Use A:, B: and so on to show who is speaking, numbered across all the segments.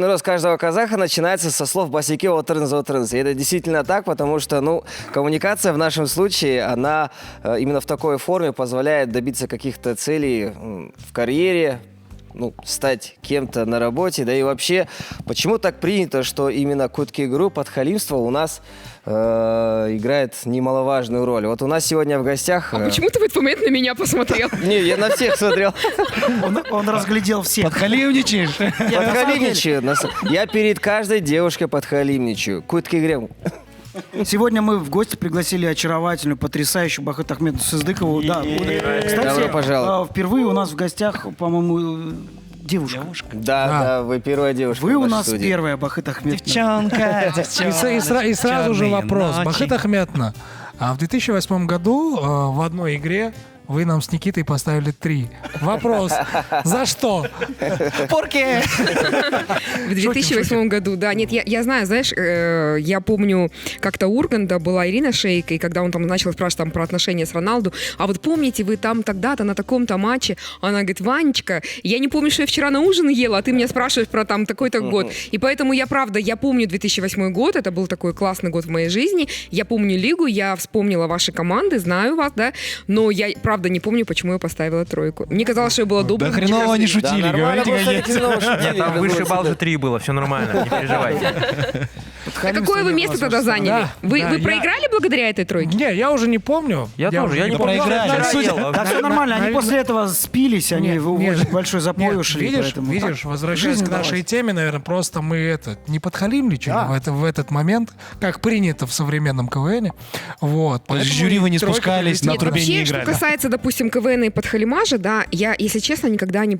A: Культурный рост каждого казаха начинается со слов «басяки отырныз». И это действительно так, потому что, коммуникация в нашем случае, она именно в такой форме позволяет добиться каких-то целей в карьере, стать кем-то на работе, да и вообще, почему так принято, что именно кутки-игру подхалимство у нас играет немаловажную роль. Вот у нас сегодня в гостях...
B: А почему ты в этот момент на меня посмотрел?
A: Не, я на всех смотрел.
C: Он разглядел всех.
D: Подхалимничаешь?
A: Подхалимничаю. Я перед каждой девушкой подхалимничаю. Кутки-игрем.
C: Сегодня мы в гости пригласили очаровательную, потрясающую Бахыт Ахметовну Сыздыкову. Да,
A: Добро пожаловать.
C: Впервые у нас в гостях, по-моему, девушка.
A: Да, вы первая девушка.
C: Вы
A: в
C: у
A: нашей
C: нас
A: студии.
C: первая, Бахыт Ахметовна.
D: И сразу же вопрос. Бахыт Ахметовна, в 2008 году в одной игре вы нам с Никитой поставили 3. Вопрос. За что? Порки!
B: В 2008 году, да. Нет, я знаю, знаешь, я помню, как-то у Урганта была Ирина Шейк, и когда он там начал спрашивать там про отношения с Роналду, а вот помните, вы там тогда-то на таком-то матче? Она говорит: Ванечка, я не помню, что я вчера на ужин ела, а ты меня спрашиваешь про там такой-то год. И поэтому я помню 2008 год, это был такой классный год в моей жизни. Я помню лигу, я вспомнила ваши команды, знаю вас, да, но я, правда, не помню, почему я поставила 3. Мне казалось, что я была добрым.
D: Да хреново не шутили, говорите, как есть.
E: Нет, там выше балл же 3 было, все нормально, не переживайте.
B: А какое вы место тогда заняли? Вы проиграли благодаря этой 3?
D: Не, я уже не помню.
E: Я тоже, я не помню.
C: Да, все нормально, они после этого спились, они в очень большой запой
D: Нет,
C: ушли.
D: видишь, возвращаясь к нашей теме, наверное, просто мы не подхалимничали в этот момент, как принято в современном КВНе. Вот.
F: То есть в жюри вы не спускались, на трубе не играли.
B: Что касается, допустим, КВН и подхалимажа, да, я, если честно, никогда не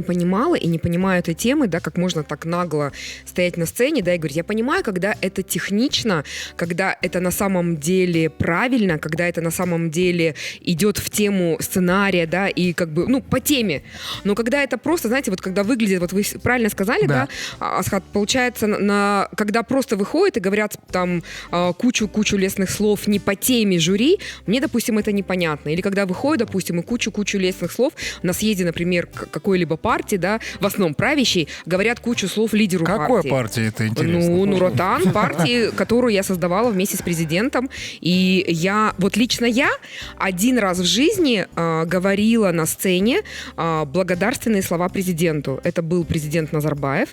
B: понимала и не понимаю этой темы, да, как можно так нагло стоять на сцене, да, и говорить, я понимаю, когда это технично, когда это на самом деле правильно, когда это на самом деле идет в тему сценария, да, и как бы, по теме. Но когда это просто, знаете, вот когда выглядит, вот вы правильно сказали, да, Асхат, получается, когда просто выходит и говорят там кучу лестных слов не по теме жюри, мне, допустим, это непонятно. Или когда выходит, допустим, и кучу лестных слов на съезде, например, какой-либо партии, да, в основном правящей, говорят кучу слов лидеру партии.
D: Какой партии это интересно?
B: Нуротан, партии, которую я создавала вместе с президентом. И лично я один раз в жизни говорила на сцене благодарственные слова президенту. Это был президент Назарбаев,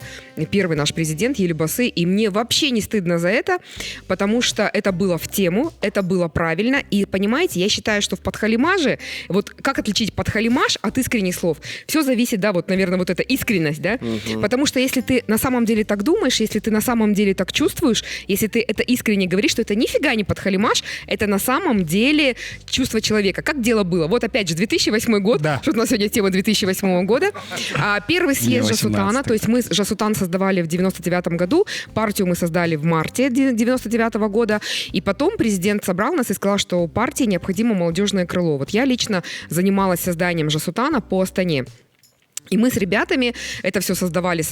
B: первый наш президент Елбасы, и мне вообще не стыдно за это, потому что это было в тему, это было правильно, и, понимаете, я считаю, что в подхалимаже, вот как отличить подхалимаж от искренних слов? Все зависит, да, вот, наверное, вот эта искренность, да, потому что если ты на самом деле так думаешь, если ты на самом деле так чувствуешь, если ты это искренне говоришь, что это нифига не подхалимаж, это на самом деле чувство человека. Как дело было? Вот опять же, 2008 год, что у нас сегодня тема 2008 года. Первый съезд Жасутана, то есть мы Жасутан создавали в 99 году, партию мы создали в марте 99 года, и потом президент собрал нас и сказал, что партии необходимо молодежное крыло. Вот я лично занималась созданием Жасутана по Астане. И мы с ребятами это все создавали,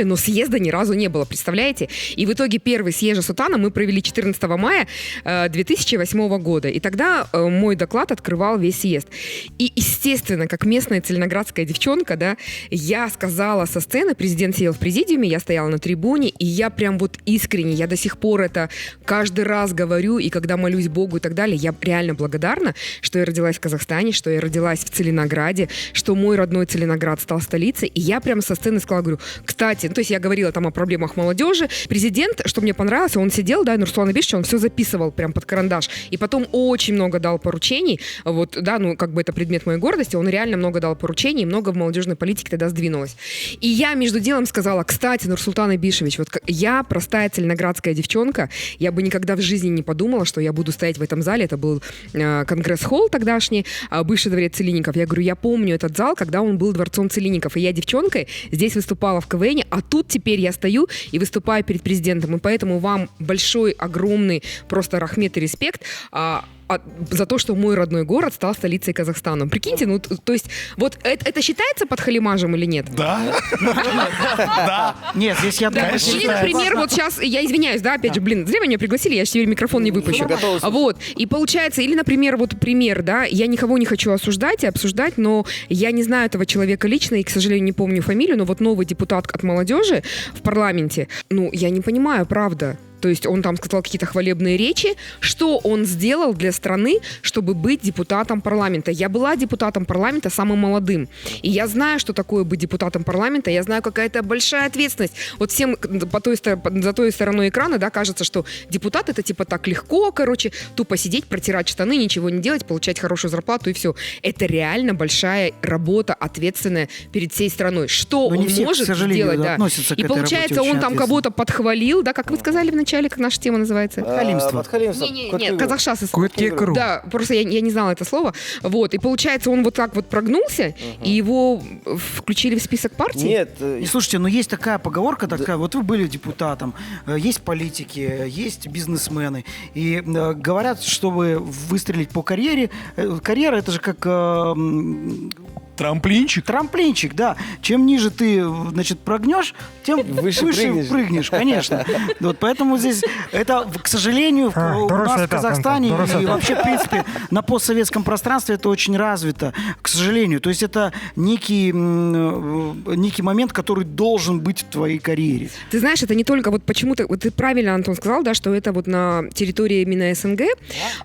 B: но съезда ни разу не было, представляете? И в итоге первый съезд Жасутана мы провели 14 мая 2008 года. И тогда мой доклад открывал весь съезд. И, естественно, как местная целиноградская девчонка, да, я сказала со сцены, президент сидел в президиуме, я стояла на трибуне, и я прям вот искренне, я до сих пор это каждый раз говорю, и когда молюсь Богу и так далее, я реально благодарна, что я родилась в Казахстане, что я родилась в Целинограде, что мой родной Целиноград стал столицей, и я прямо со сцены сказала, говорю, кстати, то есть я говорила там о проблемах молодежи, президент, что мне понравилось, он сидел, да, Нурсултан Абишевич, он все записывал прям под карандаш, и потом очень много дал поручений, вот, да, как бы это предмет моей гордости, он реально много дал поручений, и много в молодежной политике тогда сдвинулось. И я между делом сказала, кстати, Нурсултан Абишевич, вот я простая целиноградская девчонка, я бы никогда в жизни не подумала, что я буду стоять в этом зале, это был Конгресс-холл тогдашний, бывший дворец Целинников, я говорю, я помню этот зал, когда он был дворцом Целинников, и я девчонкой здесь выступала в КВН, а тут теперь я стою и выступаю перед президентом, и поэтому вам большой, огромный просто рахмет и респект. за то, что мой родной город стал столицей Казахстана. Прикиньте, ну, то есть, вот это считается подхалимажем или нет?
F: Да. Да.
C: Нет, здесь я...
B: Да, или, например, вот сейчас, я извиняюсь, да, опять же, зря меня пригласили, я себе микрофон не выпущу. Вот, и получается, или, например, вот пример, да, я никого не хочу осуждать и обсуждать, но я не знаю этого человека лично и, к сожалению, не помню фамилию, но вот новый депутат от молодежи в парламенте, ну, я не понимаю, правда. То есть он там сказал какие-то хвалебные речи. Что он сделал для страны, чтобы быть депутатом парламента? Я была депутатом парламента самым молодым. И я знаю, что такое быть депутатом парламента. Я знаю, какая это большая ответственность. Вот всем за той стороной экрана, да, кажется, что депутат это типа так легко, короче, тупо сидеть, протирать штаны, ничего не делать, получать хорошую зарплату и все. Это реально большая работа, ответственная перед всей страной. Что
C: Но
B: он
C: не все,
B: может
C: к сожалению,
B: сделать? Да.
C: относятся к
B: И
C: этой работе
B: получается,
C: очень
B: он там
C: ответственно.
B: кого-то подхвалил, да, как вы сказали вначале, как наша тема называется?
C: Подхалимство.
A: Подхалимство.
B: Не, казахшас.
D: Круг.
B: Да, просто я не знала это слово. Вот, и получается, он вот так вот прогнулся, и его включили в список партий?
A: Нет,
C: И слушайте, ну есть такая поговорка такая, вот вы были депутатом, есть политики, есть бизнесмены, и говорят, чтобы выстрелить по карьере, карьера это же как
F: Трамплинчик.
C: трамплинчик, да. Чем ниже ты, значит, прогнешь, тем
A: Выше
C: выше
A: прыгнешь.
C: прыгнешь, конечно. Вот поэтому здесь это, к сожалению, у нас в Казахстане и вообще, в принципе, на постсоветском пространстве это очень развито, к сожалению. То есть это некий момент, который должен быть в твоей карьере.
B: Ты знаешь, это не только вот почему-то, вот ты правильно, Антон, сказал, да, что это вот на территории именно СНГ.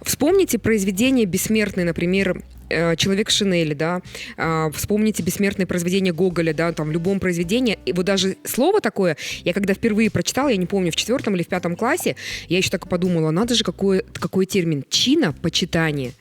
B: Вспомните произведение «Бессмертный», например, «Человек в шинели», да, вспомните бессмертное произведение Гоголя, да, там в любом произведении, и вот даже слово такое, я когда впервые прочитала, я не помню, в 4 или в 5 классе, я еще так подумала, надо же, какой термин, чинопочитание.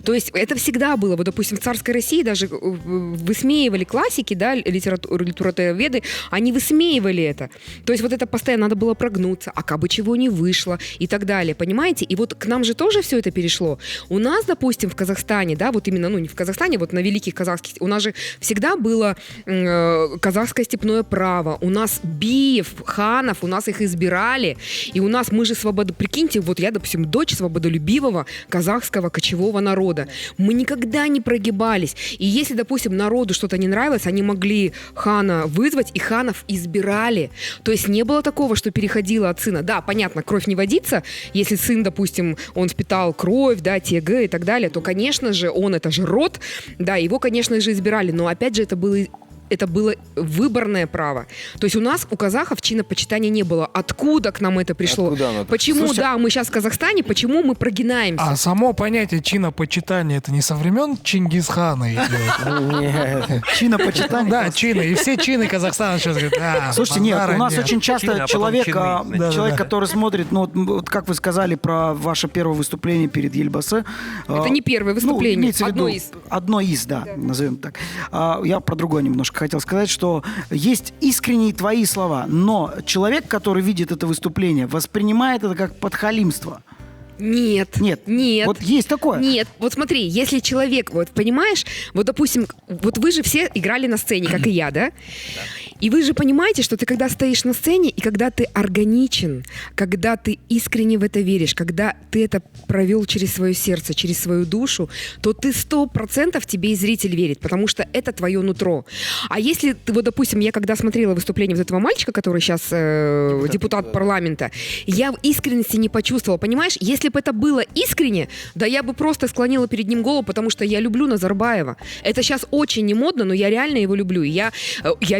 B: То есть это всегда было, вот, допустим, в царской России даже высмеивали классики, да, литературоведы, они высмеивали это. То есть вот это постоянно надо было прогнуться, а как бы чего не вышло и так далее, понимаете? И вот к нам же тоже все это перешло. У нас, допустим, в Казахстане, да, вот именно, ну не в Казахстане, вот на великих казахских, у нас же всегда было казахское степное право, у нас биев, ханов, у нас их избирали, и у нас мы же прикиньте, вот я, допустим, дочь свободолюбивого казахского кочевого народа. Мы никогда не прогибались. И если, допустим, народу что-то не нравилось, они могли хана вызвать, и ханов избирали. То есть не было такого, что переходило от сына. Да, понятно, кровь не водится. Если сын, допустим, он впитал кровь, да, ТГ и так далее, то, конечно же, он, это же род, да, его, конечно же, избирали. Но, опять же, это было выборное право. То есть у нас, у казахов, чинопочитания не было. Откуда к нам это пришло?
A: Откуда оно?
B: Почему,
C: Слушайте,
B: да, мы сейчас в Казахстане, почему мы прогинаемся?
D: А само понятие чинопочитания это не со времен Чингисхана идет?
C: Чинопочитание.
D: Да, чины. И все чины Казахстана сейчас говорят,
C: Слушайте, нет,
D: базара
C: у нас
D: нет.
C: очень часто
E: Чины, а потом
C: человек,
E: чины.
C: человек,
D: Да.
C: который смотрит, ну, вот как вы сказали про ваше первое выступление перед Ельбасы.
B: Это не первое выступление,
C: имеется в виду,
B: одно из.
C: Одно из, да, назовем так. Я про другое немножко хотел сказать, что есть искренние твои слова, но человек, который видит это выступление, воспринимает это как подхалимство.
B: Нет.
C: Нет. Вот есть такое.
B: Нет. Вот смотри, если человек, вот понимаешь, вот допустим, вот вы же все играли на сцене, как и я, да? И вы же понимаете, что ты когда стоишь на сцене, и когда ты органичен, когда ты искренне в это веришь, когда ты это провел через свое сердце, через свою душу, то ты 100% тебе и зритель верит, потому что это твое нутро. А если ты, вот допустим, я когда смотрела выступление вот этого мальчика, который сейчас депутат парламента, я в искренности не почувствовала, понимаешь? Если бы это было искренне, да я бы просто склонила перед ним голову, потому что я люблю Назарбаева. Это сейчас очень не модно, но я реально его люблю. И я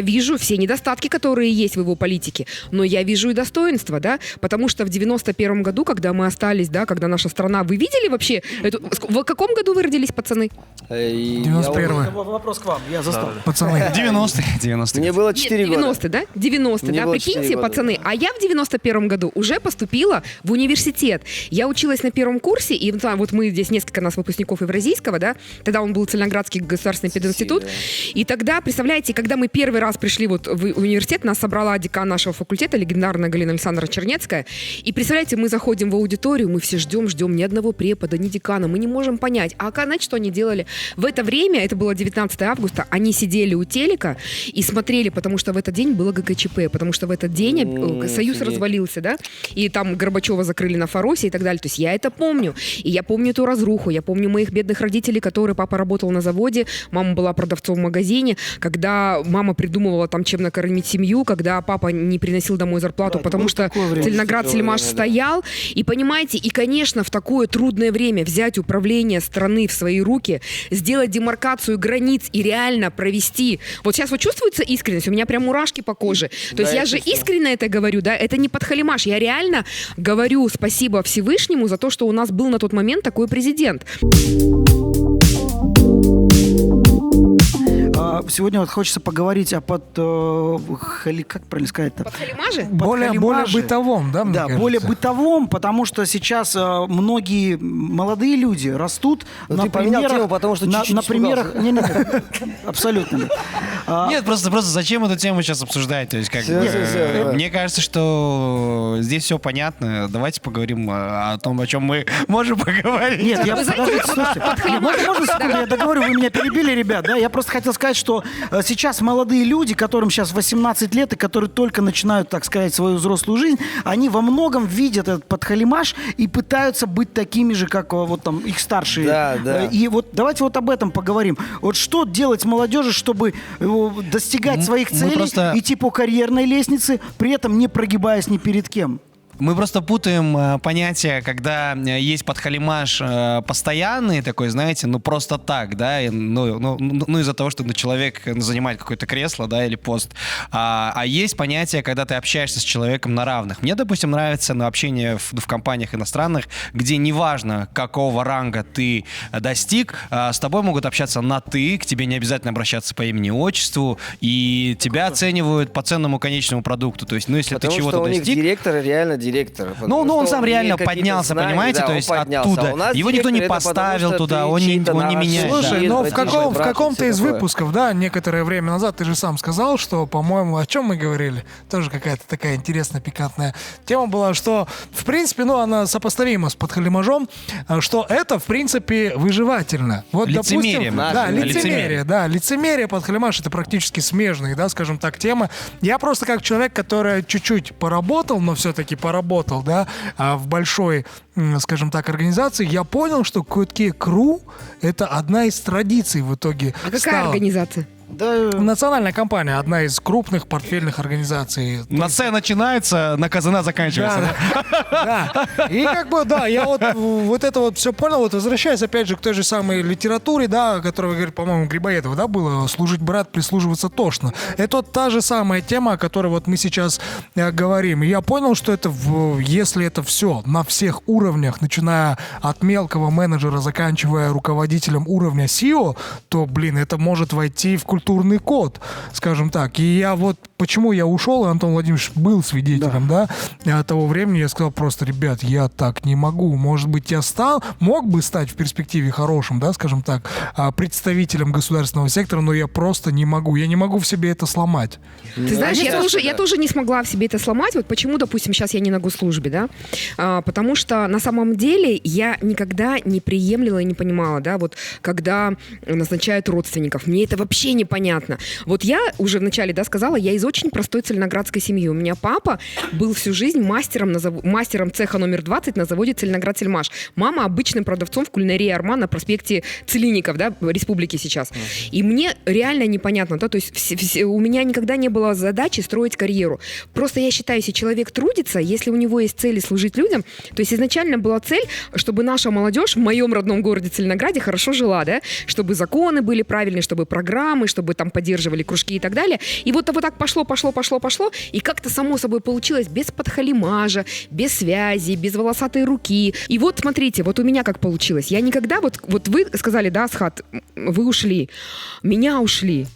B: вижу все недостатки, которые есть в его политике, но я вижу и достоинства, да, потому что в 91 году, когда мы остались, да, когда наша страна, вы видели вообще, в каком году вы родились, пацаны?
D: 91-й.
C: Вопрос к вам, я застал.
D: Пацаны.
F: 90-е.
A: Мне было 4
B: Нет,
A: года.
B: 90-е, да? 90-е,
A: Мне
B: да?
A: было
B: Прикиньте,
A: 4 года,
B: пацаны.
A: да.
B: А я в 91 году уже поступила в университет. Я училась на первом курсе, и вот мы здесь несколько нас выпускников Евразийского, да? Тогда он был Целиноградский государственный пединститут.
A: да.
B: И тогда, представляете, когда мы первый раз пришли вот вот в университет, нас собрала декан нашего факультета, легендарная Галина Александровна Чернецкая. И представляете, мы заходим в аудиторию, мы все ждем ни одного препода, ни декана, мы не можем понять. А знаете, что они делали? В это время, это было 19 августа, они сидели у телека и смотрели, потому что в этот день было ГКЧП, потому что в этот день Союз развалился, да, и там Горбачева закрыли на Фаросе и так далее. То есть я это помню. И я помню эту разруху, я помню моих бедных родителей, которые, папа работал на заводе, мама была продавцом в магазине, когда мама придумывала там, чем накормить семью, когда папа не приносил домой зарплату, потому что Целиноград-Сельмаш стоял. И понимаете, и, конечно, в такое трудное время взять управление страны в свои руки, сделать демаркацию границ и реально провести. Вот сейчас вот чувствуется искренность, у меня прям мурашки по коже. То есть я же искренне это говорю, да, это не подхалимаш. Я реально говорю спасибо Всевышнему за то, что у нас был на тот момент такой президент.
C: Сегодня вот хочется поговорить о как правильно сказать-то?
B: Подхалимаже?
D: Более бытовом, да, мне кажется?
C: Более бытовом, потому что сейчас многие молодые люди растут
A: на примерах... Тему, потому что
C: на примерах... Нет, абсолютно нет.
F: Нет, просто зачем эту тему сейчас обсуждать? То есть, мне кажется, что здесь все понятно. Давайте поговорим о том, о чем мы можем поговорить.
C: Нет, слушайте, можно секунду, я договорю, вы меня перебили, ребят, да? Я просто хотел сказать, что сейчас молодые люди, которым сейчас 18 лет и которые только начинают, так сказать, свою взрослую жизнь, они во многом видят этот подхалимаш и пытаются быть такими же, как вот там их старшие.
A: Да.
C: И вот давайте вот об этом поговорим. Вот что делать молодежи, чтобы достигать своих целей, идти по карьерной лестнице, при этом не прогибаясь ни перед кем?
F: Мы просто путаем понятия, когда есть подхалимаш постоянный такой, знаете, просто так, да, из-за того, что человек занимает какое-то кресло, да, или пост. А есть понятие, когда ты общаешься с человеком на равных. Мне, допустим, нравится общение в компаниях иностранных, где неважно, какого ранга ты достиг, с тобой могут общаться на «ты», к тебе не обязательно обращаться по имени-отчеству, и тебя оценивают по ценному конечному продукту. То есть, если ты чего-то достиг...
A: Потому что у них директор реально директор.
F: Он сам реально поднялся, понимаете, то есть оттуда. Его никто не поставил туда, он не меняет.
D: Слушай, но в каком-то из выпусков, да, некоторое время назад ты же сам сказал, что, по-моему, о чем мы говорили, тоже какая-то такая интересная, пикантная тема была, что, в принципе, она сопоставима с подхалимажом, что это, в принципе, выживательно. Вот,
F: лицемерие.
D: Допустим, лицемерие, подхалимаж — это практически смежные, да, скажем так, темы. Я просто как человек, который чуть-чуть поработал, но все-таки поработал, да, в большой, скажем так, организации, я понял, что Куэтке.ру — это одна из традиций в итоге.
B: А какая организация?
D: Да. Национальная компания, одна из крупных портфельных организаций.
F: На С начинается, на Казана заканчивается.
D: Да. И я вот это вот все понял, вот возвращаясь опять же к той же самой литературе, да, о которой, говорит, по-моему, Грибоедова, да, было «Служить, брат, прислуживаться тошно». Это вот та же самая тема, о которой вот мы сейчас говорим. И я понял, что это, если это все на всех уровнях, начиная от мелкого менеджера, заканчивая руководителем уровня CEO, то, это может войти в культурный код, скажем так. И я вот, почему я ушел, и Антон Владимирович был свидетелем, да, того времени, я сказал просто: ребят, я так не могу. Может быть, я мог бы стать в перспективе хорошим, да, скажем так, представителем государственного сектора, но я просто не могу. Я не могу в себе это сломать.
B: Ты знаешь, я тоже не смогла в себе это сломать. Вот почему, допустим, сейчас я не на госслужбе, да, потому что на самом деле я никогда не приемлила и не понимала, да, вот когда назначают родственников, мне это вообще непонятно. Вот я уже вначале, да, сказала, я из очень простой целиноградской семьи. У меня папа был всю жизнь мастером цеха номер 20 на заводе Целиноград-Сельмаш. Мама обычным продавцом в кулинарии «Арман» на проспекте Целинников, да, республики сейчас. И мне реально непонятно, да, то есть у меня никогда не было задачи строить карьеру. Просто я считаю, если человек трудится, если у него есть цели служить людям, то есть изначально была цель, чтобы наша молодежь в моем родном городе Целинограде хорошо жила, да, чтобы законы были правильные, чтобы программы, чтобы там поддерживали кружки и так далее. И вот так пошло, и как-то само собой получилось без подхалимажа, без связи, без волосатой руки. И вот смотрите, вот у меня как получилось. Я никогда, вот вы сказали, да, Асхат, вы ушли, меня ушли.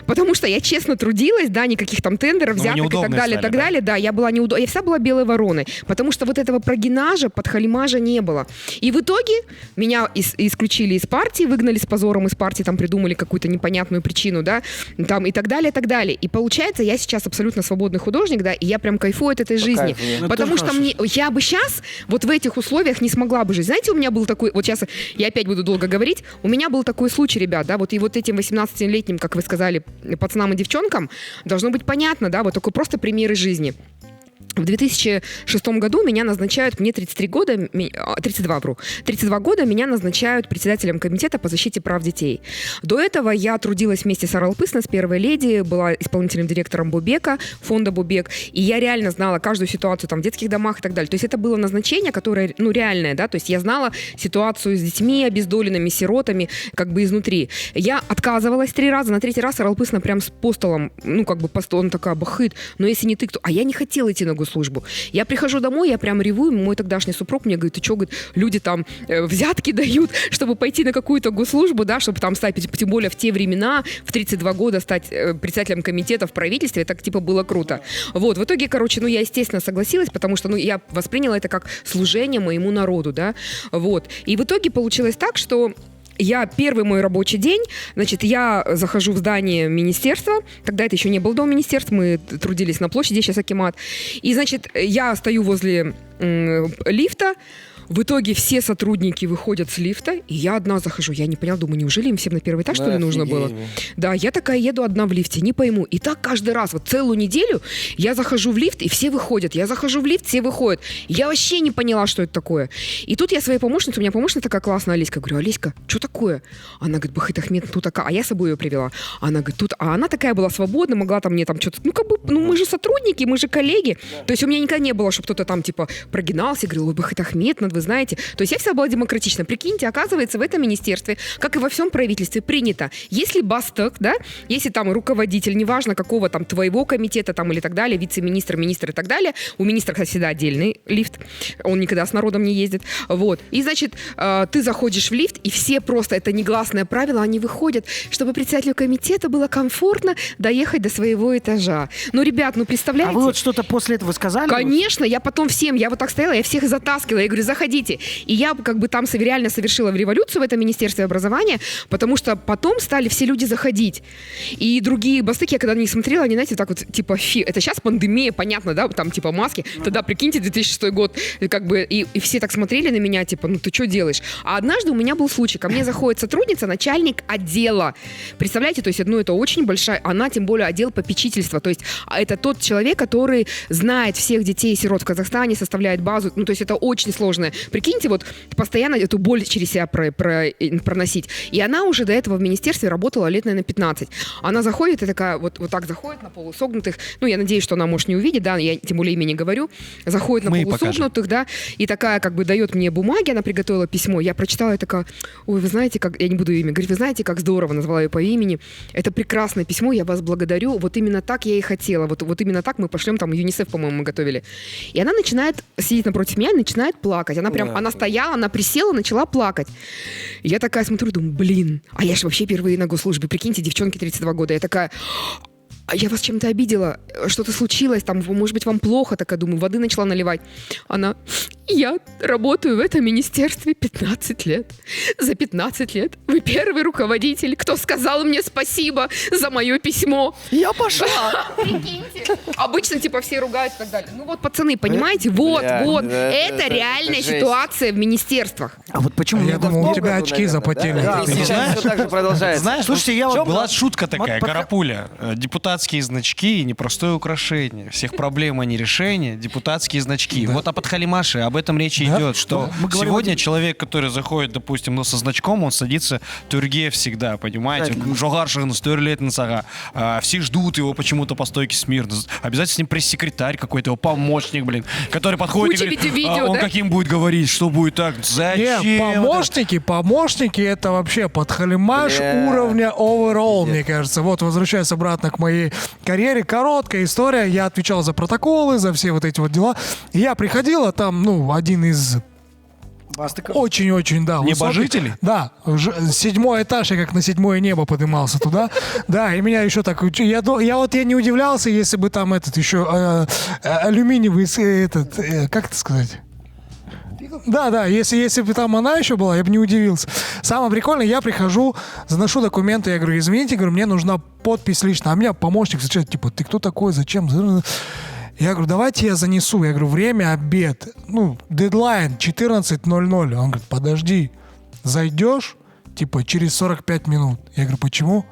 B: Потому что я честно трудилась, да, никаких там тендеров, взяток и так далее,
F: стали,
B: так далее. Да, я была неудобна. Я вся была белой вороной, потому что вот этого прогинажа, подхалимажа не было. И в итоге меня исключили из партии, выгнали с позором из партии, там придумали какую-то непонятную причину, да, там и так далее, и так далее. И получается, я сейчас абсолютно свободный художник, да, и я прям кайфую от этой жизни. Потому что я бы сейчас вот в этих условиях не смогла бы жить. Знаете, у меня был такой, вот сейчас я опять буду долго говорить, у меня был такой случай, ребят, да, вот и вот этим 18-летним, как вы сказали, пацанам и девчонкам должно быть понятно, да, вот такой просто примеры жизни. В 2006 году меня назначают, мне 32 года меня назначают председателем комитета по защите прав детей. До этого я трудилась вместе с Арал Пыснес, первой леди, была исполнительным директором Бубека, фонда Бубек, и я реально знала каждую ситуацию там в детских домах и так далее. То есть это было назначение, которое, ну, реальное, да, то есть я знала ситуацию с детьми, обездоленными, сиротами, как бы изнутри. Я отказывалась 3 раза, на 3-й раз Арал Пыснес прям с постолом, ну, как бы он такая бахыт, но если не ты, кто... А я не хотела идти на службу. Я прихожу домой, я прям ревую, мой тогдашний супруг мне говорит, ты что, говорит, люди там взятки дают, чтобы пойти на какую-то госслужбу, да, чтобы там стать, тем более в те времена, в 32 года стать председателем комитета в правительстве, это типа было круто. Вот, в итоге, короче, ну я, естественно, согласилась, потому что, ну, я восприняла это как служение моему народу, да, вот. И в итоге получилось так, что первый мой рабочий день, значит, я захожу в здание министерства, тогда это еще не был дом министерства, мы трудились на площади, сейчас Акимат, и, значит, я стою возле лифта, в итоге все сотрудники выходят с лифта, и я одна захожу. Я не поняла, думаю, неужели им всем на первый этаж, что ли, нужно было? Да, я такая еду одна в лифте, не пойму. И так каждый раз, вот целую неделю я захожу в лифт, и все выходят. Я захожу в лифт, все выходят. Я вообще не поняла, что это такое. И тут я своей помощнице, у меня помощница такая классная, Олеська, говорю, Олеська, что такое? Она говорит, Бахыт Ахмед, тут такая, а я с собой ее привела. Она говорит, тут, а она такая была свободна, могла там мне там что-то, ну как бы, ну мы же сотрудники, мы же коллеги. То есть у меня никогда не было, чтобы кто-то там типа прогинался, говорил, ой, Бахыт Ахмед, вы знаете. То есть я вся была демократична. Прикиньте, оказывается, в этом министерстве, как и во всем правительстве, принято, если басток, да, если там руководитель, неважно какого там твоего комитета там или так далее, вице-министр, министр и так далее, у министра, кстати, всегда отдельный лифт, он никогда с народом не ездит, вот. И, значит, ты заходишь в лифт, и все просто, это негласное правило, они выходят, чтобы председателю комитета было комфортно доехать до своего этажа. Ну, ребят, ну, представляете?
C: А вы вот что-то после этого сказали?
B: Конечно, я потом всем, я вот так стояла, я всех затаскивала, я говорю, заходите. И я как бы там реально совершила революцию в этом министерстве образования, потому что потом стали все люди заходить. И другие бастыки, я когда на них смотрела, они, знаете, так вот, типа, это сейчас пандемия, понятно, да, там, типа, маски. Тогда, прикиньте, 2006 год, как бы, и все так смотрели на меня, типа, ну ты что делаешь? А однажды у меня был случай, ко мне заходит сотрудница, начальник отдела. Представляете, то есть, ну, это очень большая, она, тем более, отдел попечительства, то есть, это тот человек, который знает всех детей и сирот в Казахстане, составляет базу, ну, то есть, это очень сложное. Прикиньте, вот постоянно эту боль через себя проносить. И она уже до этого в министерстве работала лет, наверное, 15. Она заходит и такая, вот так заходит на полусогнутых, ну, я надеюсь, что она, может, не увидит, да, я тем более имени говорю, заходит на полусогнутых, да, и такая, как бы, дает мне бумаги, она приготовила письмо, я прочитала и такая, ой, вы знаете, как, я не буду имя говорить, вы знаете, как здорово, назвала ее по имени, это прекрасное письмо, я вас благодарю, вот именно так я и хотела, вот именно так мы пошлем, там, ЮНИСЕФ, по-моему, мы готовили. И она начинает сидеть напротив меня и начинает плакать, она прям, она стояла, она присела, начала плакать. И я такая смотрю, думаю, блин, а я же вообще впервые на госслужбе, прикиньте, девчонки 32 года. Я такая, а я вас чем-то обидела, что-то случилось, там, может быть, вам плохо, такая, думаю, воды начала наливать. Она, я работаю в этом министерстве 15 лет. За 15 лет вы первый руководитель, кто сказал мне спасибо за мое письмо. Я пошла. Прикиньте. Обычно, типа, все ругают и так далее. Ну вот, пацаны, понимаете, вот, это реальная ситуация в министерствах.
C: А вот почему?
D: Я думал, у тебя очки запотели.
A: Да, сейчас все так же продолжается.
F: Знаешь,
C: Слушайте, я вот
F: была шутка такая,
C: вот
F: Карапуля. Депутатские значки и непростое украшение. Всех проблем, а не решения. Депутатские значки. Вот о подхалимаше, об этом речь идет, что сегодня человек, который заходит, допустим, ну, со значком, он садится в тюрьге всегда, понимаете? Жогаршин, сага. Все ждут его почему-то по стойке смирно. Обязательно с ним пресс-секретарь какой-то, его помощник, блин, который подходит и говорит,
B: видео,
F: он
B: да?
F: каким будет говорить, что будет так, зачем?
D: Не, помощники это вообще подхалимаш уровня overall, мне кажется. Вот, возвращаясь обратно к моей карьере, короткая история, я отвечал за протоколы, за все вот эти вот дела. И я приходил, а там, ну, один из
C: Бастыков?
D: Очень-очень, да.
F: Небожители?
D: высокий. Да. 7-й этаж, я как на 7-е небо поднимался туда. Да, и меня еще так... Я не удивлялся, если бы там этот еще алюминиевый, как это сказать? Да, если бы там она еще была, я бы не удивился. Самое прикольное, я прихожу, заношу документы, я говорю, извините, говорю, мне нужна подпись лично. А меня помощник встречает, типа, ты кто такой, зачем? Я говорю, давайте я занесу. Я говорю, время обед. Дедлайн 14:00. Он говорит, подожди, зайдешь, типа, через 45 минут. Я говорю, почему?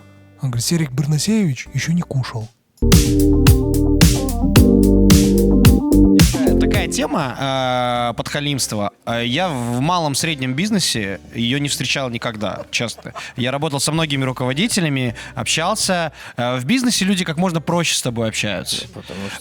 D: Он говорит, Серик Бернасевич еще не кушал.
F: Такая тема подхалимства. Я в малом-среднем бизнесе ее не встречал никогда, честно. Я работал со многими руководителями, общался. В бизнесе люди как можно проще с тобой общаются.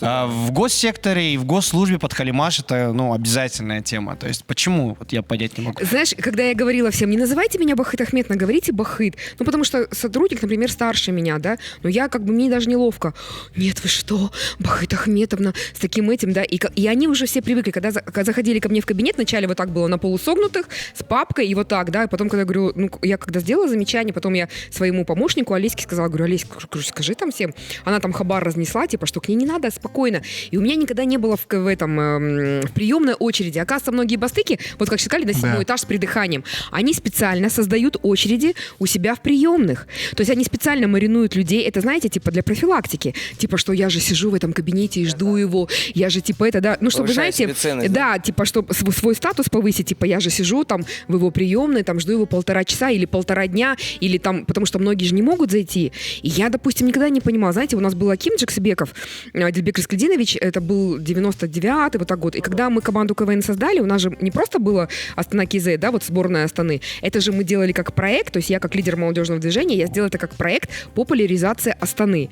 F: В госсекторе и в госслужбе подхалимаш — это обязательная тема. То есть почему? Вот я понять не могу.
B: Знаешь, когда я говорила всем, не называйте меня Бахыт Ахметовна, говорите Бахыт. Потому что сотрудник, например, старше меня, да, но я мне даже неловко. Нет, вы что, Бахыт Ахметовна, с таким этим, да. И они уже все привыкли, когда заходили ко мне в кабинет, вначале вот так было на полусогнутых, с папкой и вот так, да, и потом, когда говорю, я когда сделала замечание, потом я своему помощнику Олеське сказала, говорю, Олеська, скажи там всем, она там хабар разнесла, типа, что к ней не надо, спокойно. И у меня никогда не было в приемной очереди. Оказывается, многие бастыки, вот как сказали, на 7-й этаж с придыханием, они специально создают очереди у себя в приемных. То есть они специально маринуют людей, это, знаете, типа для профилактики, типа, что я же сижу в этом кабинете и жду его, я же, типа, это, да, чтобы, знаете,
A: ценность,
B: да, типа, чтобы свой статус повысить, типа, я же сижу там в его приемной, там жду его 1,5 часа или 1,5 дня, или там, потому что многие же не могут зайти. И я, допустим, никогда не понимала, знаете, у нас был Аким Джексбеков, Дильбек Раскальдинович, это был 99-й, вот так год, и когда мы команду КВН создали, у нас же не просто было Астана КЗ, да, вот сборная Астаны, это же мы делали как проект, то есть я как лидер молодежного движения, я сделала это как проект популяризации Астаны.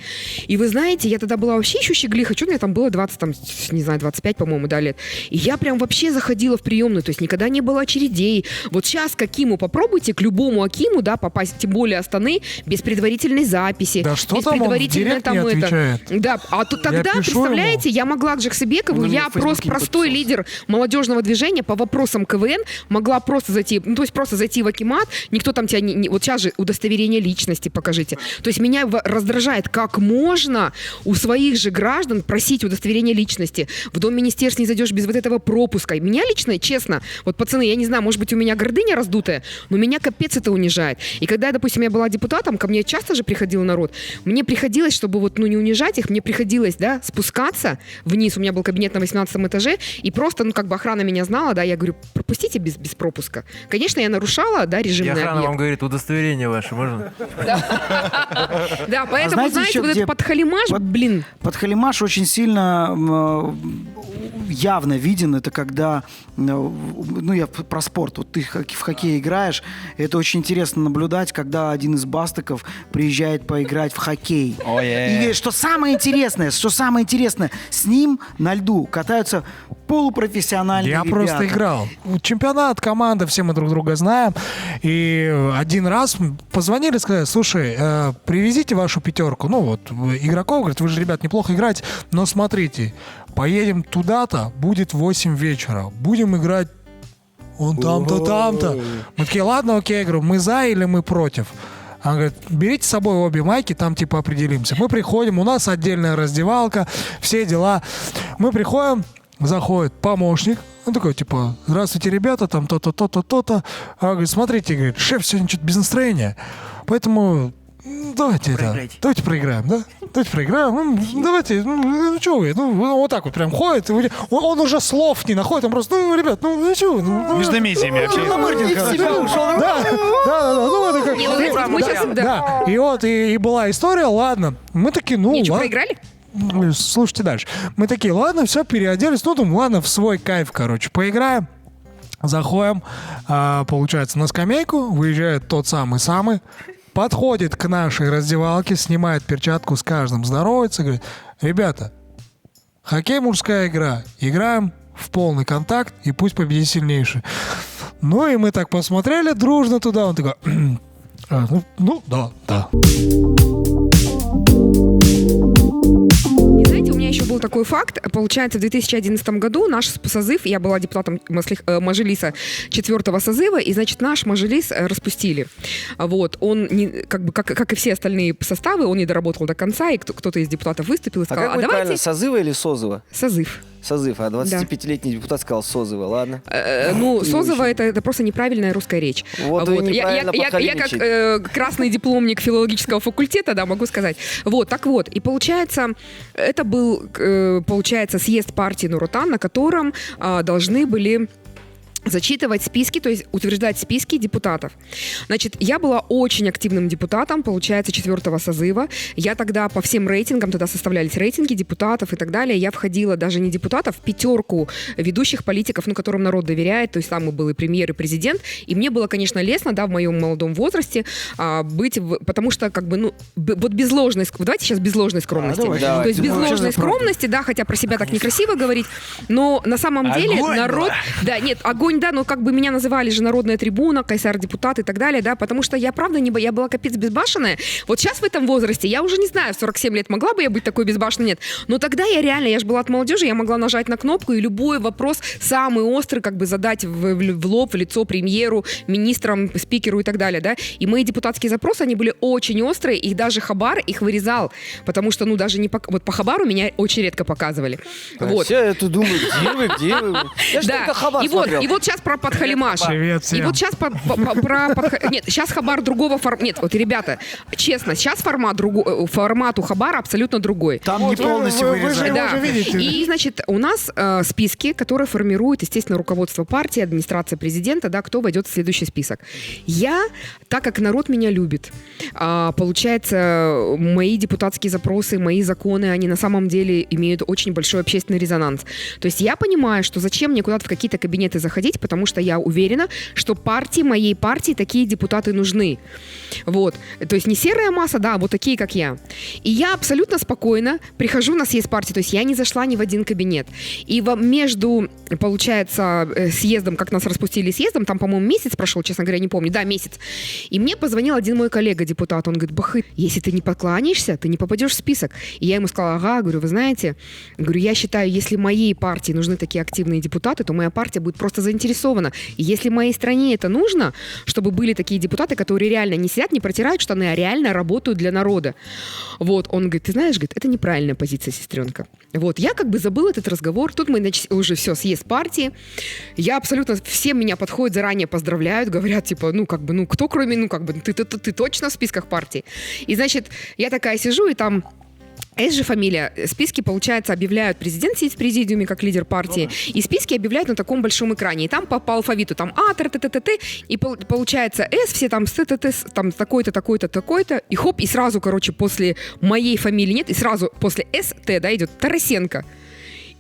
B: И вы знаете, я тогда была вообще еще щеглиха, что у меня там было 20, там, не знаю, 25, по-моему, да, лет. И я прям вообще заходила в приемную, то есть никогда не было очередей. Вот сейчас к Акиму попробуйте, к любому Акиму, да, попасть, тем более Астаны, без предварительной записи.
D: Да что
B: без
D: там, он в
B: предварительной
D: директ не отвечает.
B: Да, а тут тогда,
D: пишу
B: представляете,
D: ему.
B: я могла к Джексебекову,
C: Он
B: я
C: мне в
B: просто
C: Фейсбуке не
B: простой
C: подписался.
B: лидер молодежного движения по вопросам КВН, могла просто зайти, то есть просто зайти в Акимат, никто там тебя вот сейчас же удостоверение личности покажите. То есть меня раздражает, как можно у своих же граждан просить удостоверение личности. В Дом министерств не зайдешь без вот этого пропуска. Меня лично, честно, вот, пацаны, я не знаю, может быть, у меня гордыня раздутая, но меня капец это унижает. И когда, допустим, я была депутатом, ко мне часто же приходил народ, мне приходилось, чтобы вот, не унижать их, мне приходилось, да, спускаться вниз, у меня был кабинет на 18 этаже, и просто, охрана меня знала, да, я говорю, пропустите без пропуска. Конечно, я нарушала, да,
E: И
B: режимный
E: охрана
B: объект.
E: вам говорит, удостоверение ваше можно?
B: Да, поэтому, знаете, вот
C: где
B: этот подхалимаш, блин.
C: Подхалимаш очень сильно явно виден. Это когда, я про спорт. Вот ты в хоккей играешь, это очень интересно наблюдать, когда один из бастыков приезжает поиграть в хоккей. И говорит, что самое интересное, с ним на льду катаются полупрофессиональные
D: Я
C: ребята.
D: просто играл. Чемпионат, команда, все мы друг друга знаем. И один раз позвонили, сказали, слушай, привезите вашу пятерку. Игроков, говорит, вы же, ребят, неплохо играете, но смотрите, поедем туда-то, будет 8 вечера. Будем играть он там-то, там-то. Мы такие, ладно, окей, я говорю, мы за или мы против? Он говорит, берите с собой обе майки, там типа определимся. Мы приходим, у нас отдельная раздевалка, все дела. Мы приходим, заходит помощник, он такой, типа, здравствуйте, ребята, там то-то, то-то, то-то. А он говорит, смотрите, говорит, шеф сегодня что-то без настроения, поэтому давайте проиграем, да? Давайте проиграем, давайте, что вы, вот так вот прям ходит, он уже слов не находит, он просто, ребят, что?
F: Междометиями общается.
B: Мы сейчас, да.
D: Да, и вот, и была история, ладно, мы такие,
B: Ничего,
D: ладно.
B: проиграли?
D: Слушайте дальше. Мы такие, ладно, все, переоделись. Думаю, ладно, в свой кайф, поиграем. Заходим, получается, на скамейку. Выезжает тот самый-самый. Подходит к нашей раздевалке, снимает перчатку, с каждым здоровается. Говорит, ребята, хоккей мужская игра. Играем в полный контакт, и пусть победит сильнейший. И мы так посмотрели дружно туда. Он такой, да.
B: И знаете, у меня меня еще был такой факт. Получается, в 2011 году наш созыв, я была депутатом Мажилиса 4-го созыва, и, значит, наш Мажилис распустили. Вот. Он, как и все остальные составы, он не доработал до конца, и кто-то из депутатов выступил и сказал,
A: как будет
B: давайте...
A: правильно, созыва или созыва?
B: Созыв.
A: Созыв, а 25-летний депутат сказал созыва, ладно?
B: Созыва это просто неправильная русская речь.
A: Вот вы неправильно
B: я как красный дипломник филологического факультета, да, могу сказать. Вот, так вот. И получается, это был, съезд партии Нур-Отан, на котором должны были зачитывать списки, то есть утверждать списки депутатов. Значит, я была очень активным депутатом, получается, 4-го созыва. Я тогда по всем рейтингам, тогда составлялись рейтинги депутатов и так далее, я входила даже не депутатов, в 5 ведущих политиков, которым народ доверяет, то есть там был и премьер, и президент, и мне было, конечно, лестно, да, в моем молодом возрасте быть, потому что, вот без ложной, давайте сейчас без ложной скромности. То есть без ложной скромности, да, хотя про себя так некрасиво говорить, но на самом деле народ... Да, нет, огонь, да, но меня называли же народная трибуна, кайсар-депутат и так далее, да, потому что я, правда, я была капец безбашенная. Вот сейчас в этом возрасте, я уже не знаю, в 47 лет могла бы я быть такой безбашенной, нет. Но тогда я же была от молодежи, я могла нажать на кнопку и любой вопрос самый острый задать в лоб, в лицо премьеру, министрам, спикеру и так далее, да. И мои депутатские запросы, они были очень острые, и даже Хабар их вырезал, потому что, даже не вот по Хабару меня очень редко показывали. Вот.
A: Все это думают, где вы? Я же только Хабар смотрел.
B: И вот сейчас про подхалимаш.
D: Привет всем.
B: И вот сейчас Нет, сейчас Хабар другого формата. Нет, вот, ребята, честно, сейчас формат у Хабара абсолютно другой.
C: Там не полностью вырезали.
B: Да.
D: уже видите.
B: И, значит, у нас списки, которые формирует, естественно, руководство партии, администрация президента, да, кто войдет в следующий список. Я, так как народ меня любит, получается, мои депутатские запросы, мои законы, они на самом деле имеют очень большой общественный резонанс. То есть я понимаю, что зачем мне куда-то в какие-то кабинеты заходить, потому что я уверена, что моей партии такие депутаты нужны. Вот. То есть не серая масса, да, а вот такие, как я. И я абсолютно спокойно прихожу на съезд партии, то есть я не зашла ни в один кабинет. И между, получается, съездом, как нас распустили съездом, там, по-моему, месяц прошел, честно говоря, не помню, да, месяц. И мне позвонил один мой коллега-депутат, он говорит, Бахыт, если ты не покланяешься, ты не попадешь в список. И я ему сказала, говорю, вы знаете, я считаю, если моей партии нужны такие активные депутаты, то моя партия будет просто заинтересована. И если моей стране это нужно, чтобы были такие депутаты, которые реально не сидят, не протирают штаны, а реально работают для народа. Вот, он говорит, ты знаешь, это неправильная позиция, сестренка. Вот, я забыла этот разговор, тут мы уже все, съезд партии, я абсолютно, все меня подходят, заранее поздравляют, говорят, кто кроме, ты точно в списках партии. И, значит, я такая сижу, и там есть же фамилия. Списки, получается, объявляют, президент сидит в президиуме как лидер партии, и списки объявляют на таком большом экране. И там по алфавиту, там А, т, и получается С, все там с, там такой-то, такой-то, такой-то, и хоп, и сразу, после моей фамилии нет, и сразу после С, Т, да, идет Тарасенко.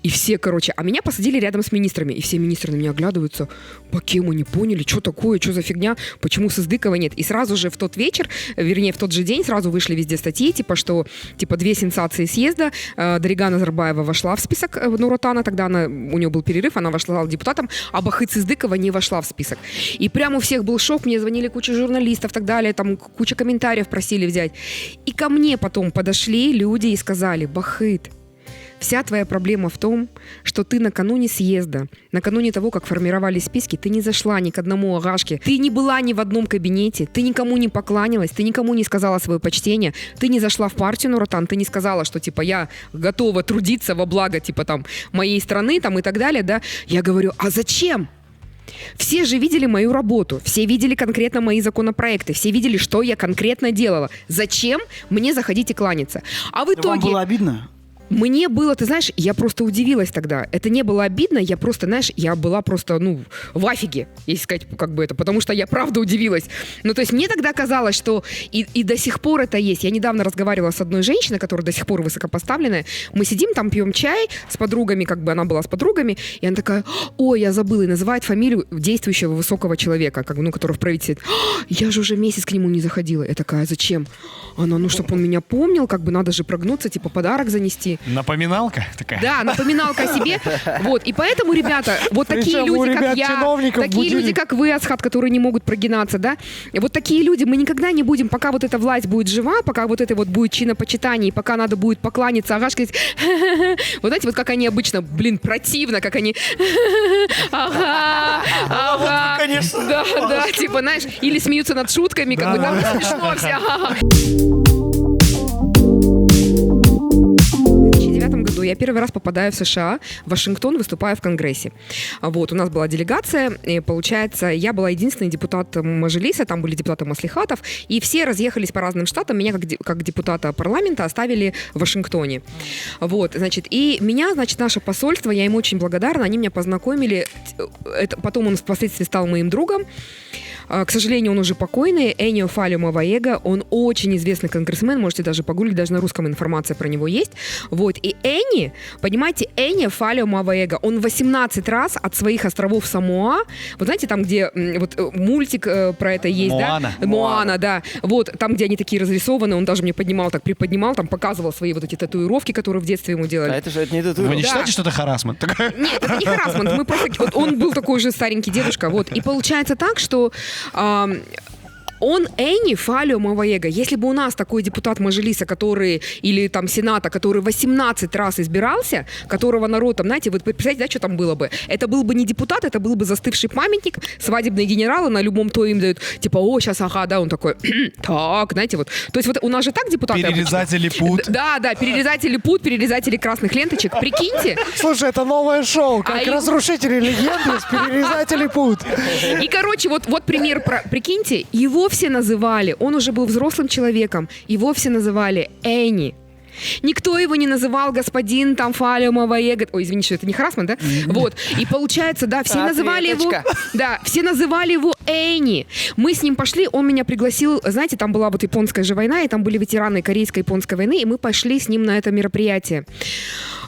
B: И все, а меня посадили рядом с министрами. И все министры на меня оглядываются. По кем мы не поняли, что такое, что за фигня, почему Сыздыкова нет. И сразу же в тот вечер, вернее, в тот же день сразу вышли везде статьи, что 2 сенсации съезда. Дарига Назарбаева вошла в список Нур-Отана, тогда у нее был перерыв, она вошла депутатом, а Бахыт Сыздыкова не вошла в список. И прямо у всех был шок, мне звонили куча журналистов и так далее, там куча комментариев просили взять. И ко мне потом подошли люди и сказали, Бахыт, вся твоя проблема в том, что ты накануне съезда, накануне того, как формировали списки, ты не зашла ни к одному агашке, ты не была ни в одном кабинете, ты никому не покланялась, ты никому не сказала свое почтение, ты не зашла в партию Нур-Отан, ты не сказала, что, я готова трудиться во благо, моей страны, и так далее, да. Я говорю, а зачем? Все же видели мою работу, все видели конкретно мои законопроекты, все видели, что я конкретно делала. Зачем мне заходить и кланяться? А в итоге...
C: Вам было обидно?
B: Мне было, ты знаешь, я просто удивилась тогда. Это не было обидно, я просто, я была просто, в афиге, если сказать, потому что я правда удивилась. То есть мне тогда казалось, что и до сих пор это есть. Я недавно разговаривала с одной женщиной, которая до сих пор высокопоставленная. Мы сидим там, пьем чай с подругами, она была с подругами, и она такая, ой, я забыла, и называет фамилию действующего высокого человека, который в правительстве. Я же уже месяц к нему не заходила. Я такая, зачем? Она, чтобы он меня помнил, надо же прогнуться, подарок занести. жизни.
F: Напоминалка такая?
B: Да, напоминалка о себе. Вот, и поэтому, ребята, вот такие
D: Причем у
B: люди, как
D: ребят,
B: я,
D: чиновников,
B: такие люди,
D: будильник.
B: как вы, Асхат, которые не могут прогинаться, да, вот такие люди, мы никогда не будем, пока вот эта власть будет жива, пока вот это вот будет чинопочитание, пока надо будет покланяться, агашкать. Вот знаете, вот как они обычно, противно, как они... Ага.
C: Конечно.
B: Да, типа, знаешь, или смеются над шутками, как бы там смешно все. В 2009 году я первый раз попадаю в США, в Вашингтон, выступаю в Конгрессе. Вот, у нас была делегация, и, получается, я была единственный депутат Мажилиса, там были депутаты маслихатов, и все разъехались по разным штатам, меня как депутата парламента оставили в Вашингтоне. Вот, значит, и меня, значит, наше посольство, я им очень благодарна, они меня познакомили, потом он впоследствии стал моим другом. К сожалению, он уже покойный, Энио Фалио Маваега, он очень известный конгрессмен, можете даже погуглить, даже на русском информация про него есть. Вот, и Эни, понимаете, Энио Фалио Маваега, он 18 раз от своих островов Самоа, вот знаете, там, где вот мультик про это есть,
F: Моана.
B: да? Моана, да. Вот, там, где они такие разрисованы, он даже мне приподнимал, там показывал свои вот эти татуировки, которые в детстве ему делали.
A: А это же не
F: Вы
A: татуировка.
F: не
B: Да.
F: считаете, что это харассмент?
B: Нет, это не харассмент. Мы просто, вот он был такой же старенький дедушка. Вот. И получается так, что он Эни Фалио Маваега. Если бы у нас такой депутат Мажилиса, который, или там Сената, который 18 раз избирался, которого народ там, знаете, вы представляете, да, что там было бы? Это был бы не депутат, это был бы застывший памятник, свадебные генералы на любом то им дают, типа, о, сейчас, ага, да, он такой, так, знаете, вот. То есть вот у нас же так депутаты обычно.
F: Перерезатели пут.
B: Да, перерезатели пут, перерезатели красных ленточек. Прикиньте.
D: Слушай, это новое шоу, как
B: А
D: разрушители легенды с перерезатели пут.
B: И, короче, вот пример, прикиньте, его все называли, он уже был взрослым человеком, его все называли Эни. Никто его не называл господин там Фалио Маваега. Ой, извините, что это не харассмент, да? Вот. И получается, да, все называли его... Да, все называли его Эни. Мы с ним пошли, он меня пригласил, знаете, там была вот японская же война, и там были ветераны корейско-японской войны, и мы пошли с ним на это мероприятие.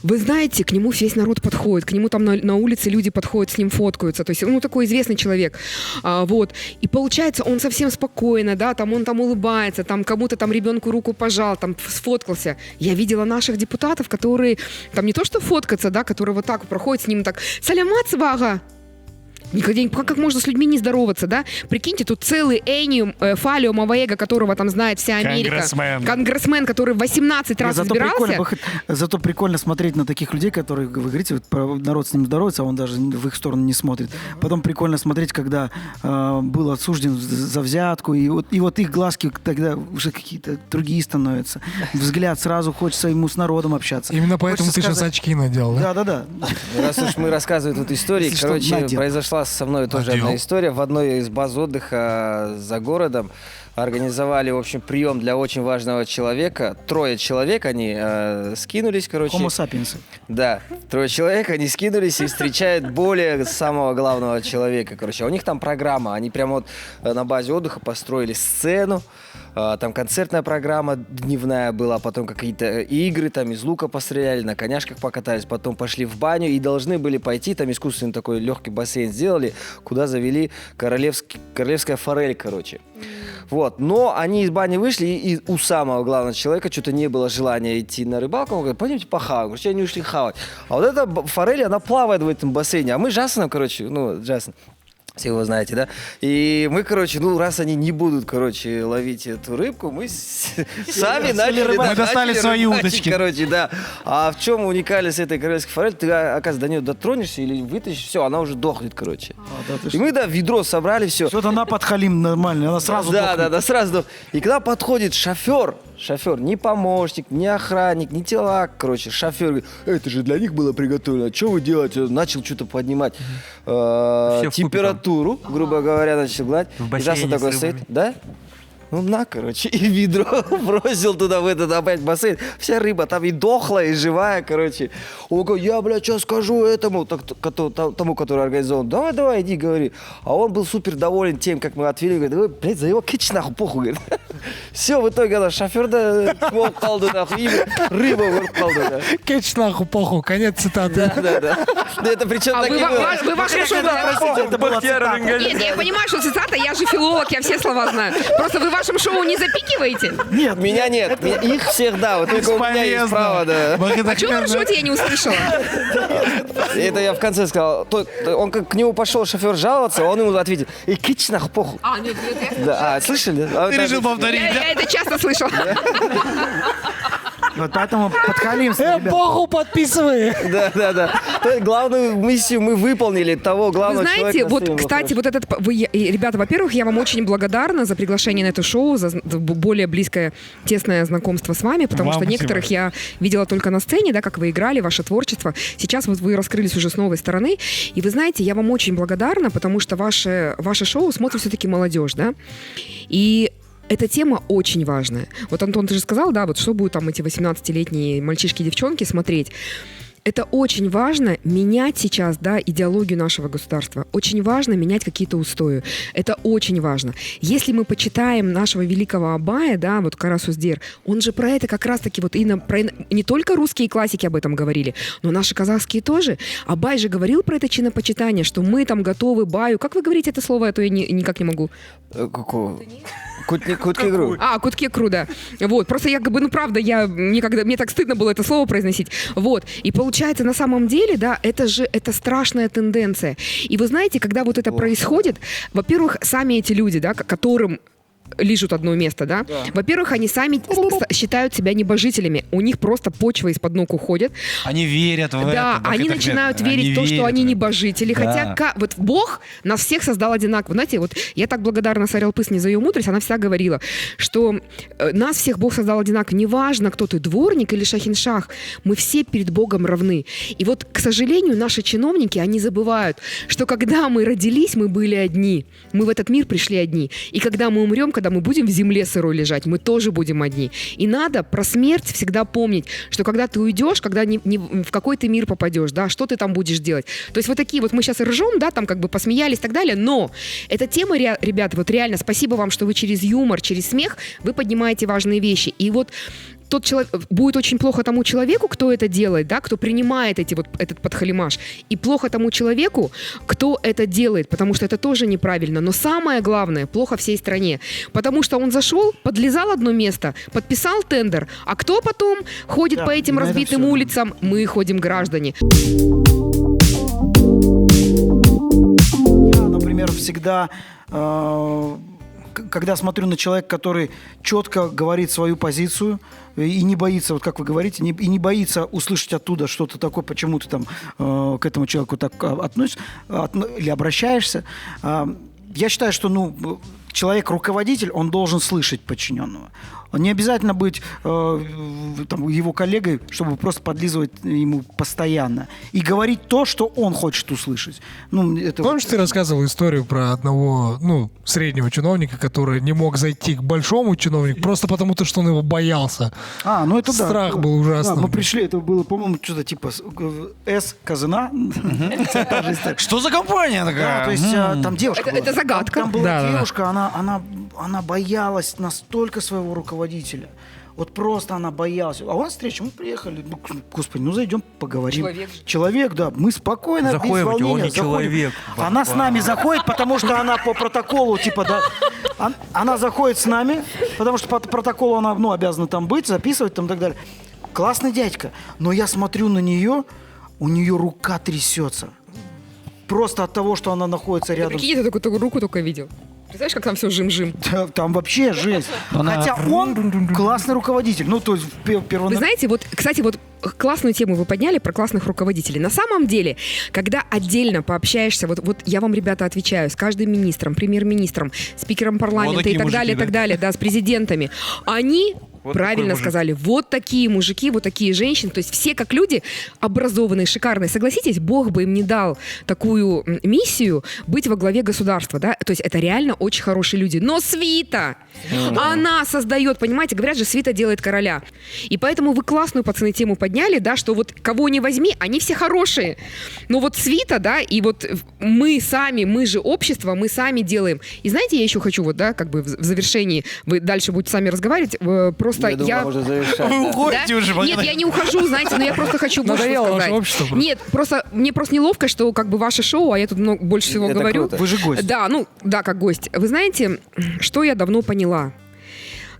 B: Вы знаете, к нему весь народ подходит, к нему там на улице люди подходят, с ним фоткаются, то есть, ну, такой известный человек, вот, и получается, он совсем спокойно, да, там он там улыбается, там кому-то там ребенку руку пожал, там сфоткался. Я видела наших депутатов, которые, там не то что фоткаться, да, которые вот так проходят с ним так, «Салямат свага!» Никогда, как можно с людьми не здороваться, да? Прикиньте, тут целый Эни Фалио Маваега, которого там знает вся Америка. Конгрессмен, который 18 раз избирался.
C: Зато прикольно смотреть на таких людей, которые, вы говорите, вот, про народ с ним здоровается, а он даже в их сторону не смотрит. Потом прикольно смотреть, когда был осужден за взятку, и вот их глазки тогда уже какие-то другие становятся. Взгляд сразу хочется ему с народом общаться.
D: Именно поэтому
C: Хочется
D: ты сейчас
C: сказать-
D: очки надел, да?
C: Да.
A: Раз уж мы рассказываем тут истории,
C: Если что,
A: короче,
C: надел.
A: произошла со мной тоже
D: Надел.
A: одна история. В одной из баз отдыха за городом организовали, в общем, прием для очень важного человека. 3 человек, они скинулись, короче.
C: Homo sapiens.
A: Да, 3 человек, они скинулись и встречают более самого главного человека, короче. А у них там программа, они прямо вот на базе отдыха построили сцену, там концертная программа дневная была, потом какие-то игры, там из лука постреляли, на коняшках покатались, потом пошли в баню и должны были пойти, там искусственный такой легкий бассейн сделали, куда завели королевская форель, короче. Вот, но они из бани вышли, и у самого главного человека что-то не было желания идти на рыбалку. Он говорит, пойдемте похаваем. Короче, они ушли хавать. А вот эта форель, она плавает в этом бассейне. А мы с Джасоном, короче, Джасон, все его знаете, да? И мы, короче, раз они не будут, короче, ловить эту рыбку, мы сами начали
F: Мы достали свои
A: рыбачить,
F: удочки.
A: короче, да. А в чем уникальность этой королевской форели? Ты, оказывается, до нее дотронешься или вытащишь, все, она уже дохнет, короче. И мы, ведро собрали, все.
C: Что-то она подхалим нормально, она сразу дохнет.
A: Да, сразу. И когда подходит шофер, не помощник, не охранник, не телак, короче, шофер говорит, это же для них было приготовлено, что вы делаете? Начал что-то поднимать температуру, грубо говоря, начал гладить.
E: В
A: И
E: бассейне
A: Джасон такой
E: с
A: стоит,
E: рыбами.
A: да? Короче, и ведро бросил туда, в этот опять бассейн. Вся рыба там и дохлая, и живая, короче. Он говорит, я, что скажу этому, тому, который организовал. Давай, иди, говори. А он был супер доволен тем, как мы отвели. Говорит, за его кич нахуй, похуй, говорит. Все, в итоге ана шоферда болып қалды, рыба болып қалды.
D: Кетч нахуй, похуй, конец цитаты.
A: Да. Это причем
B: А
A: такие...
B: вы вашим шоу...
C: Простите, это была цитата.
B: Нет, я понимаю, что цитата, я же филолог, я все слова знаю. Просто вы в вашем шоу не запикиваете?
C: Нет,
A: Меня нет, их всех, да, вот только у меня есть право, да.
B: А чего вы ржете, я не услышала?
A: Это я в конце сказал. Он как к нему пошел шофер жаловаться, он ему ответил, и кетч нахуй, похуй.
B: Нет, я
A: Да, слышали?
F: Ты решил повторить, да?
B: Я это часто слышала.
C: вот поэтому подхалимство, ребят.
D: Похуй, подписывай.
A: Да. То есть главную миссию мы выполнили, того
B: Вы
A: главного
B: знаете,
A: человека.
B: вот, кстати, вот этот... Ребята, во-первых, я вам очень благодарна за приглашение на это шоу, за более близкое, тесное знакомство с вами, потому
D: Вам
B: что
D: спасибо.
B: некоторых я видела только на сцене, да, как вы играли, ваше творчество. Сейчас вот вы раскрылись уже с новой стороны. И вы знаете, я вам очень благодарна, потому что ваше шоу смотрит все-таки молодежь, да? И эта тема очень важная. Вот, Антон, ты же сказал, да, вот что будут там эти 18-летние мальчишки и девчонки смотреть. Это очень важно менять сейчас, да, идеологию нашего государства. Очень важно менять какие-то устои. Это очень важно. Если мы почитаем нашего великого Абая, да, вот Кара Суздир, он же про это как раз-таки вот не только русские классики об этом говорили, но наши казахские тоже. Абай же говорил про это чинопочитание, что мы там готовы Баю. Как вы говорите это слово, а то я никак не могу.
A: Какого? Кутки-гру.
B: Кутки-кру, да. Вот, просто я как бы, правда, мне так стыдно было это слово произносить. Вот, и получается, на самом деле, да, это страшная тенденция. И вы знаете, когда вот это происходит, во-первых, сами эти люди, да, которым лижут одно место, да? Во-первых, они сами считают себя небожителями. У них просто почва из-под ног уходит.
F: Они верят в это.
B: Да, они начинают верить в то, что они небожители.
F: Да.
B: Хотя вот Бог нас всех создал одинаково. Знаете, вот я так благодарна Сарел Пысне за ее мудрость. Она всегда говорила, что нас всех Бог создал одинаково. Неважно, кто ты, дворник или шахиншах, мы все перед Богом равны. И вот, к сожалению, наши чиновники, они забывают, что когда мы родились, мы были одни. Мы в этот мир пришли одни. И когда мы умрем, когда мы будем в земле сырой лежать, мы тоже будем одни. И надо про смерть всегда помнить, что когда ты уйдешь, когда не в какой ты мир попадешь, да, что ты там будешь делать. То есть вот такие вот мы сейчас ржем, да, там как бы посмеялись и так далее, но эта тема, ребята, вот реально спасибо вам, что вы через юмор, через смех вы поднимаете важные вещи. И вот тот человек, будет очень плохо тому человеку, кто это делает, да, кто принимает этот подхалимаш, и плохо тому человеку, кто это делает, потому что это тоже неправильно. Но самое главное, плохо всей стране, потому что он зашел, подлезал одно место, подписал тендер, а кто потом ходит по этим разбитым улицам? Мы ходим, граждане.
C: Я, например, всегда, когда смотрю на человека, который четко говорит свою позицию и не боится, вот как вы говорите, и не боится услышать оттуда что-то такое, почему ты там к этому человеку так относишься или обращаешься. Я считаю, что человек-руководитель, он должен слышать подчиненного. Он не обязательно быть его коллегой, чтобы просто подлизывать ему постоянно. И говорить то, что он хочет услышать.
D: Помнишь, ты рассказывал историю про одного, среднего чиновника, который не мог зайти к большому чиновнику просто потому, что он его боялся.
C: Это да.
D: Страх был ужасный.
C: Да, мы пришли, это было, по-моему, что-то типа С. Казана.
F: Что за компания такая?
C: Да, то есть там девушка была.
B: Это загадка.
C: Там была
D: Да.
C: девушка, она боялась настолько своего руководителя. Вот просто она боялась. А у нас встреча, мы приехали. Господи, зайдем, поговорим. Человек, да. Мы спокойно, без
E: Заходим,
C: волнения
E: он не
C: заходим.
E: человек.
C: Она с нами заходит, потому что она по протоколу, она заходит с нами, потому что по протоколу она, обязана там быть, записывать там и так далее. Классный дядька. Но я смотрю на нее, у нее рука трясется. Просто от того, что она находится рядом.
B: Прикинь, я такую руку только видел. Представляешь, как там все жим-жим?
C: Да, там вообще жесть. Хотя он классный руководитель. То есть
B: Вы знаете, кстати, классную тему вы подняли про классных руководителей. На самом деле, когда отдельно пообщаешься, вот я вам, ребята, отвечаю, с каждым министром, премьер-министром, спикером парламента и так далее, да, с президентами, они
E: Вот
B: Правильно
E: такой мужик.
B: сказали. Вот такие мужики, вот такие женщины. То есть все как люди образованные, шикарные. Согласитесь, Бог бы им не дал такую миссию быть во главе государства, да? То есть это реально очень хорошие люди. Но свита, она создает, понимаете, говорят же, свита делает короля. И поэтому вы классную, пацаны, тему подняли, да, что вот кого не возьми, они все хорошие. Но вот свита, да, и вот мы сами, мы же общество, мы сами делаем. И знаете, я еще хочу вот, да, как бы в завершении, вы дальше будете сами разговаривать, просто
A: Я думаю, можно завершать.
F: Вы
A: да.
F: уходите уже.
B: Нет, я не ухожу, знаете, но я просто хочу больше
D: Надоело ваше
B: сказать.
D: общество просто.
B: Нет, просто мне просто неловко, что как бы ваше шоу, а я тут больше всего
A: Это
B: говорю.
A: круто.
C: Вы же гость.
B: Да, как гость. Вы знаете, что я давно поняла?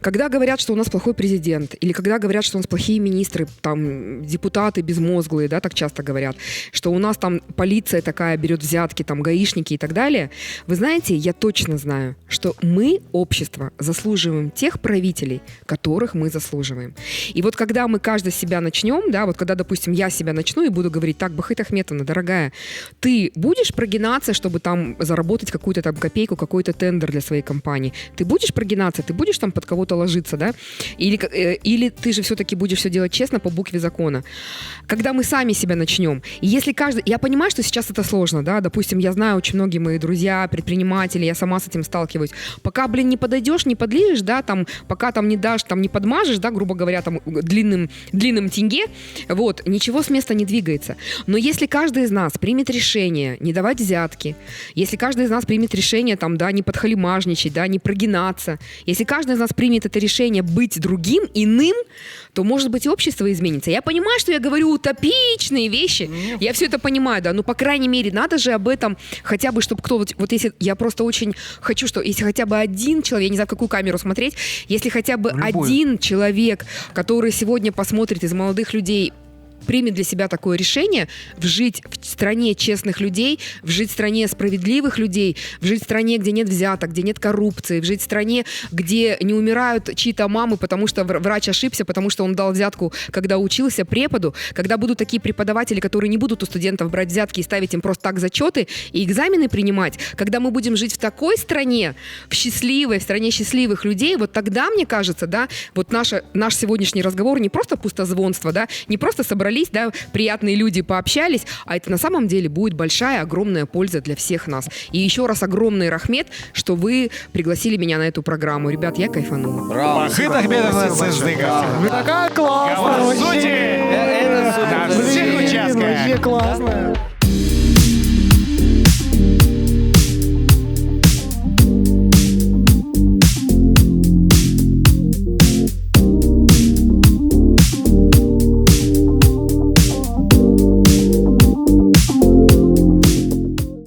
B: Когда говорят, что у нас плохой президент, или когда говорят, что у нас плохие министры, там, депутаты безмозглые, да, так часто говорят, что у нас там полиция такая берет взятки, там, гаишники и так далее, вы знаете, я точно знаю, что мы, общество, заслуживаем тех правителей, которых мы заслуживаем. И вот когда мы каждый себя начнем, да, вот когда, допустим, я себя начну и буду говорить, так, Бахыт Ахметовна, дорогая, ты будешь прогинаться, чтобы там заработать какую-то там копейку, какой-то тендер для своей компании? Ты будешь прогинаться, ты будешь там под кого-то ложиться, да? Или ты же все-таки будешь все делать честно по букве закона. Когда мы сами себя начнем, и если каждый... Я понимаю, что сейчас это сложно, да? Допустим, я знаю, очень многие мои друзья, предприниматели, я сама с этим сталкиваюсь. Пока, не подойдешь, не подлижешь, да, там, пока там не дашь, там, не подмажешь, да, грубо говоря, там, длинным тенге, вот, ничего с места не двигается. Но если каждый из нас примет решение не давать взятки, если каждый из нас примет решение, там, да, не подхалимажничать, да, не прогинаться, если каждый из нас примет это решение быть другим, иным, то, может быть, и общество изменится. Я понимаю, что я говорю утопичные вещи, я все это понимаю, да, но, по крайней мере, надо же об этом хотя бы, чтобы кто... Вот если я просто очень хочу, что если хотя бы один человек, я не знаю, в какую камеру смотреть, если хотя бы один человек, который сегодня посмотрит из молодых людей, примет для себя такое решение, жить в стране честных людей, жить в стране справедливых людей, жить в стране, где нет взяток, где нет коррупции, жить в стране, где не умирают чьи-то мамы, потому что врач ошибся, потому что он дал взятку, когда учился преподу, когда будут такие преподаватели, которые не будут у студентов брать взятки и ставить им просто так зачеты и экзамены принимать, когда мы будем жить в такой стране, в стране счастливых людей, вот тогда, мне кажется, да, вот наш сегодняшний разговор не просто пустозвонство, да, не просто собрались, да, приятные люди пообщались, а это на самом деле будет большая, огромная польза для всех нас. И еще раз огромный рахмет, что вы пригласили меня на эту программу. Ребят, я кайфанула.
A: Браво.
F: Бахыт Ахметовна Цыждыков.
D: Вы такая классная!
F: Говор сути!
A: Это супер.
F: На всех
D: Блин,
F: участках.
D: вообще классная.